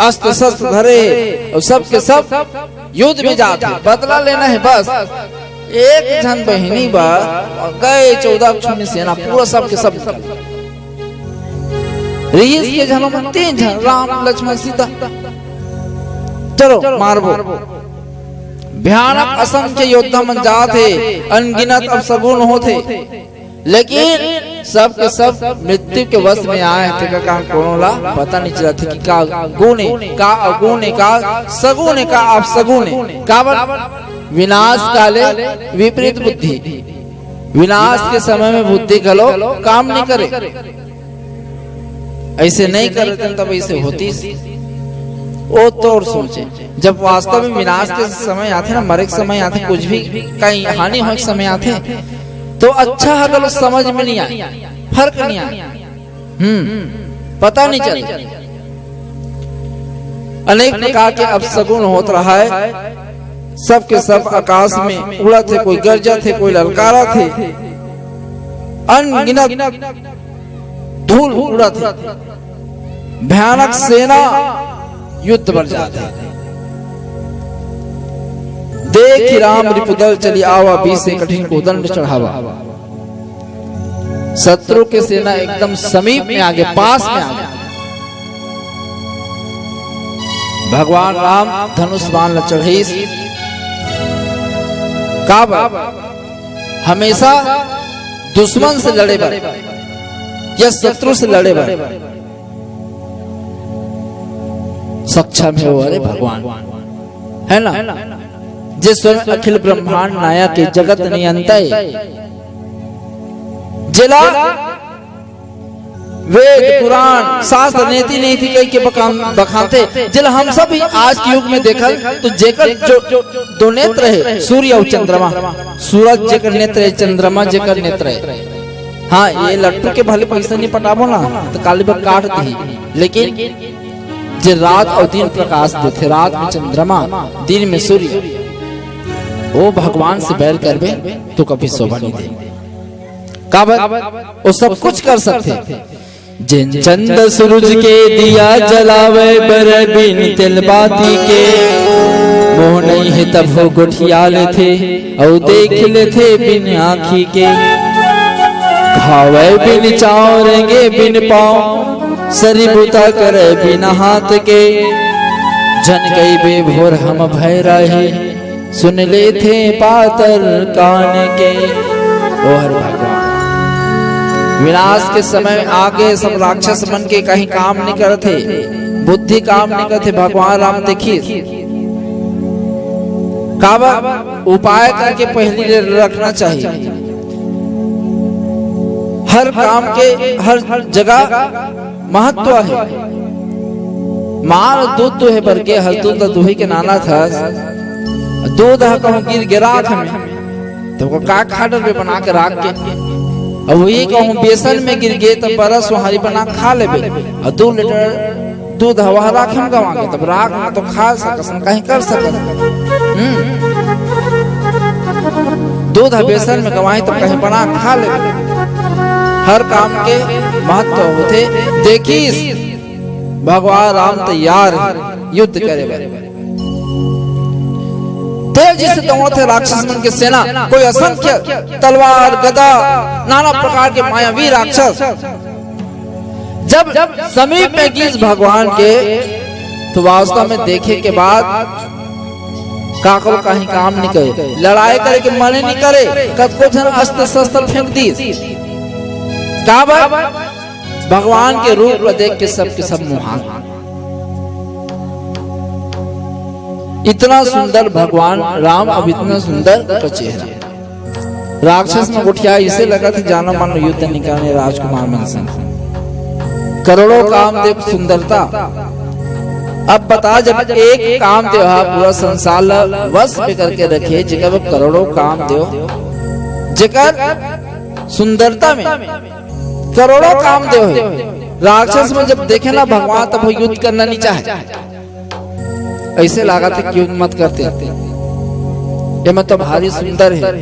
अस्त्र शस्त्र धरे और सब के सब युद्ध में जाते बदला लेना है। बस एक जन बहिनी बा गए 14 अक्षुणी सेना पूरा सब के सब रीस के जनों में 3 जन राम लक्ष्मण सीता चलो मारबो। भयानक असंख्य योद्धा मन जाते अनगिनत अब सगुन होते लेकिन सब के सब मृत्यु के वश में आए थे का कोनोला पता नहीं चला था कि का गुणे का अगुणे का सगुणे का आप सगुणे का विनाश काले विपरीत बुद्धि विनाश के समय में बुद्धि गलो काम नहीं करे ऐसे नहीं करते तब ऐसे होती। वो तोड़ सोचे। जब वास्तव में विनाश के समय आते ना, मरे के समय आते, कुछ भी कहीं हानि हो के समय आते, तो अच्छा अगर समझ में नहीं आया, फर्क नहीं आया, पता नहीं चला। अनेक प्रकार के अपशगुन होत रहा है, सब के सब आकाश में उड़ा थे, कोई गरजा थे, कोई ललकारा थे, अनगिनत धूल उड़ा थे, भयानक सेना युद्ध बढ़ जाते। देख राम रिपुदल चली आवा, बीच से कठिन को दंड चढ़ावा। शत्रु के सेना एकदम समीप में आगे, पास में आगे। भगवान राम धनुष बाण चढ़ीस, काबा हमेशा दुश्मन से लड़े बर या शत्रु से लड़े बर सक्षम है वो, अरे भगवान है ना, जिस स्वयं अखिल ब्रह्मांड नायक के जगत नियंता जिला वेद पुराण शास्त्र नीति नीति के बखानते, जिला हम सब आज के युग में देखल तो जेकर जो दो नेत्र है, सूर्य और चंद्रमा, सूरज जेकर नेत्र है, चंद्रमा जेकर नेत्र है। हाँ, ये लट्टू के भले पैसा नहीं पटाबो ना तो काली बग काट दी, लेकिन जे रात और दिन प्रकाश देते, रात में चंद्रमा, दिन में सूर्य, वो भगवान से बैर करबे तो कभी शोभा नहीं दे। वो सब कुछ कर सकते। जिन चंद सूरज के दिया जलावे बर बिन तिल बाती के, मोह नहीं है तब हो गुठियाल थे और देख ले थे बिन आँखी के। खावे बिन चावरेंगे बिन पाँव, सरी बुता करे बिना हाथ के। जन गई बेभोर हम भय रहे, सुन ले थे पातर कान के। ओ हर भगवान, विनाश के समय आगे सब राक्षस मन के कहीं काम नहीं करते, बुद्धि काम नहीं करते। भगवान राम देखिए काबा उपाय करके पहले रखना चाहिए। हर काम के हर जगह महत्व है। मार दूध तो है भर के, हर दूध दुही के नाना था, दूध कहूँ गिर गिरा हमें तो का खाडर पे बना के राख के, अब वही कहूँ बेसन में गिर गए तब बरस वहारी बना खा लेबे। और 2 लीटर दूध हवा राख हम गवांगे तब राख ना तो खा सकस कहीं कर सकस। दूध बेसन में गवाई तब कहीं बना खा लेबे। हर काम के महत्व होते। देखिस भगवान राम तैयार युद्ध करे, तेजी से दौड़ते राक्षस मन के सेना, कोई असंख्य तलवार गदा नाना प्रकार के मायावी राक्षस। जब समीप में गिस भगवान के तो वास्तव में देखे के बाद काकल कहीं काम नहीं करे, लड़ाई करे के मन नहीं करे, कतको जन अस्त्र शस्त्र फेंक दी। भगवान के रूप देख के सब मुहान। इतना सुंदर भगवान राम, अब इतना सुंदर का चेहरा। राक्षस में गुठिया इसे लगा था जानो मानो युद्ध निकालने राजकुमार मन से। करोड़ों कामदेव सुंदरता। अब बता, जब एक कामदेव पूरा संसार वश में करके रखे, जेकर वो करोड़ों कामदेव, जेकर सुंदरता में करोड़ों कामदेव है। राक्षस में जब देखे ना भगवान तब वो युद्ध करना नहीं चाहे, ऐसे लगा था कि मत करते, ये मत तो भारी सुंदर है।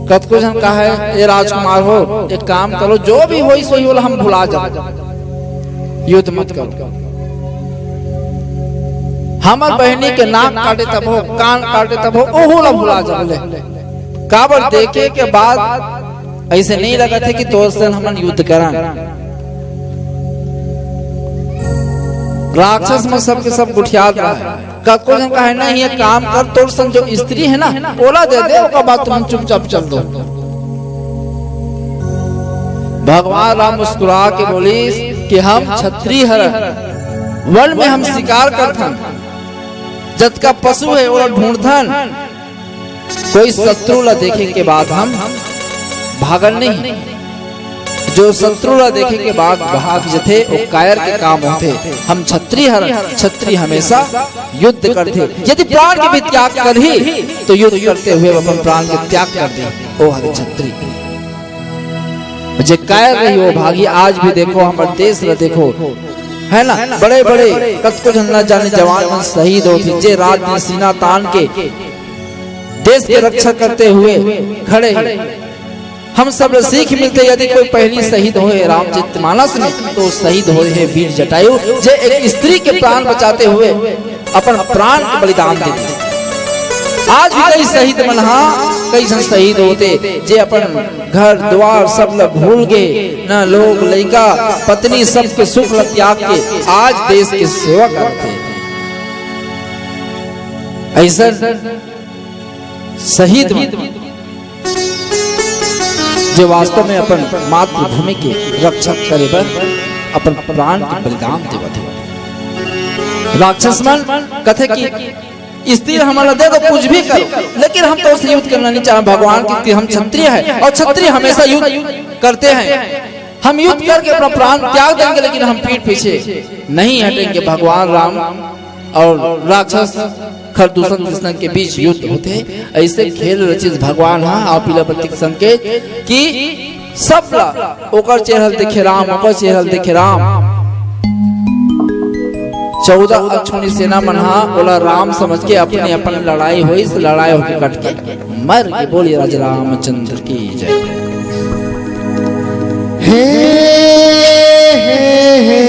कत को जन कहा है ये राजकुमार हो, एक काम करो, जो भी हो सही हो हम भुला जाओ, युद्ध मत करो। हमार बहनी के नाक काटे तब हो, कान काटे तब हो, ओहो ला भुला जाओ। काबर देखे के बाद ऐसे नहीं लगा था कि तोर से हम युद्ध करा। राक्षस में सबके सब गुठियाल रहा है। कतको जन कहे ना ये काम कर, तोर संग जो स्त्री है ना ओला दे दे, ओका बात तुम चुपचाप चल दो। भगवान राम मुस्कुरा के बोली कि हम क्षत्रिय हर वन में हम शिकार करथन, जत का पशु है वो ढूंढथन, कोई शत्रु ला देखे के बाद हम भागन नहीं। जो शत्रु ला देखे के बाद भाग जथे वो कायर के काम होते। हम छत्री हमेशा युद्ध करते, यदि प्राण के भी त्याग कर ही तो युद्ध करते हुए अपन प्राण के त्याग कर दे ओ हर छत्री। जे कायर रही वो भागी। आज भी देखो हमारे देश ला देखो है ना, बड़े बड़े कतको झंडा जाने जवान शहीद होती, जे रात में सीना तान के देश की रक्षा करते हुए खड़े। हम सब सीख मिलते, यदि कोई पहली शहीद होए रामचरितमानस में तो शहीद होए है वीर जटायु, जे एक स्त्री के प्राण बचाते हुए अपन प्राण के बलिदान देते। आज भी कई शहीद मनहा कई जन शहीद होते जे अपन घर द्वार सब लोग भूल गए न, लोग लड़का पत्नी सबके सुख ल त्याग के आज देश की सेवा करते। ऐसा शहीद जो वास्तव में अपन मातृभूमि के रक्षक करे बर अपन प्राण के बलिदान देवत। राक्षस मन कथे की स्त्री हमारा दे तो कुछ भी करो, लेकिन हम तो उससे युद्ध करना नहीं चाहे। भगवान की हम क्षत्रिय है और क्षत्रिय हमेशा युद्ध करते हैं। हम युद्ध करके अपना प्राण त्याग देंगे, लेकिन हम पीठ पीछे नहीं हटेंगे। भगवान राम और राक्षस खरदूषण कृष्ण के बीच युद्ध होते। ऐसे खेल रचित भगवान हाँ आप प्रतीक संकेत कि सब ओकर चेहल देखे राम, ओकर चेहल देखे राम। 14 अक्षौणी सेना मनहा बोला राम समझ के अपने अपन लड़ाई हुई, इस लड़ाई होकर कट के मर के बोली राजा रामचंद्र की जय। हे हे हे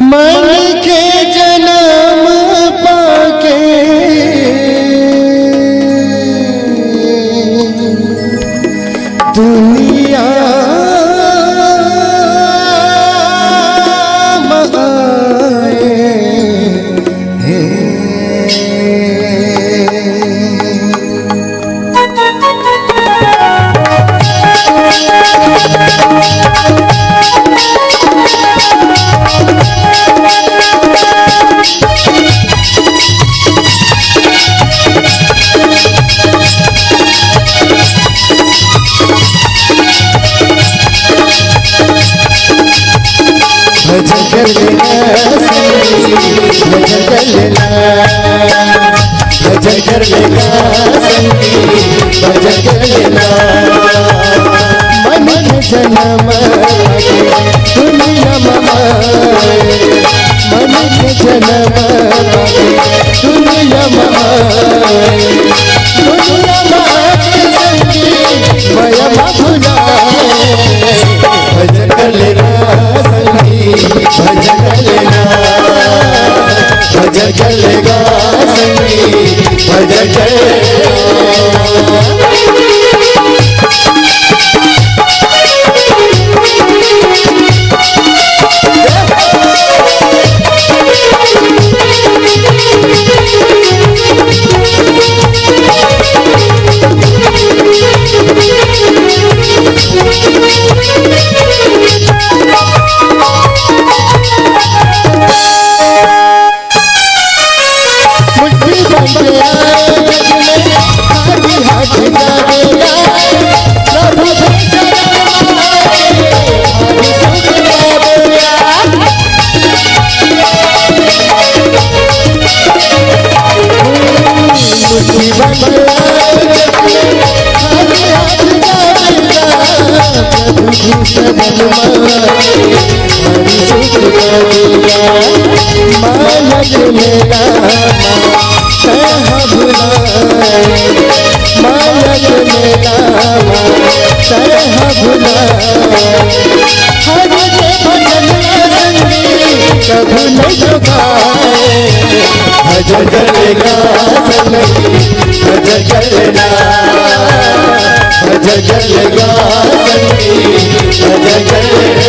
मन के जन्म पाके दुनिया भजन कर लेना भजन कर लेना मन के जन्म दुनिया ममाए, मन के जन्म दुनिया ममाए, दुनिया माके संगी मया भुलाए। भजन कर लेना संगी भजन कर लेना, भजन कर लेगा संगी भजन कर भजन करेगा संगी भजन करेगा, भजन करेगा संगी भजन करेगा।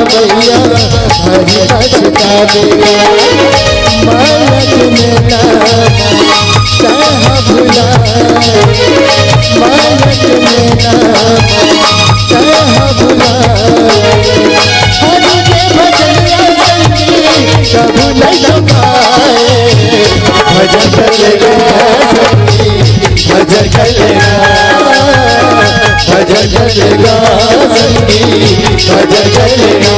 भैया हरि पछतावेगा मानक मेरा चाह भुला मानक मेरा चाह भुला हरि के भजनिया संगी कभी नहीं पाए भजन चलेगा संगी भजन चलेगा भजन चलेगा संगी भजन चलेगा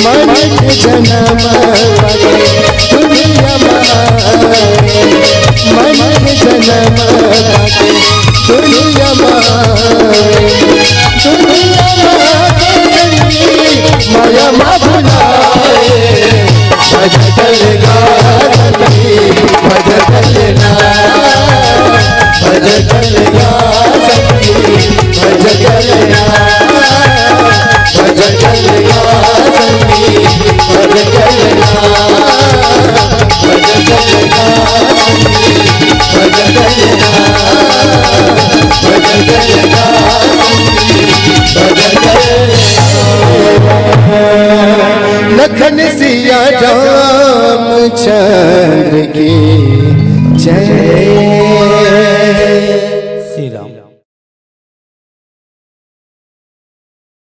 मन के जन्म पाके दुनिया माए मन के जन्म पाके दुनिया माए दुनिया माके संगी माया मा भुलाए भजन चलेगा संगी भजन चलेगा भजन चलेगा संगी भजन चलेगा भजन चलेगा संगी भजन चलेगा भजन चलेगा संगी भजन चलेगा भजन चलेगा संगी भजन लखन सिया राम चंद्र की जय।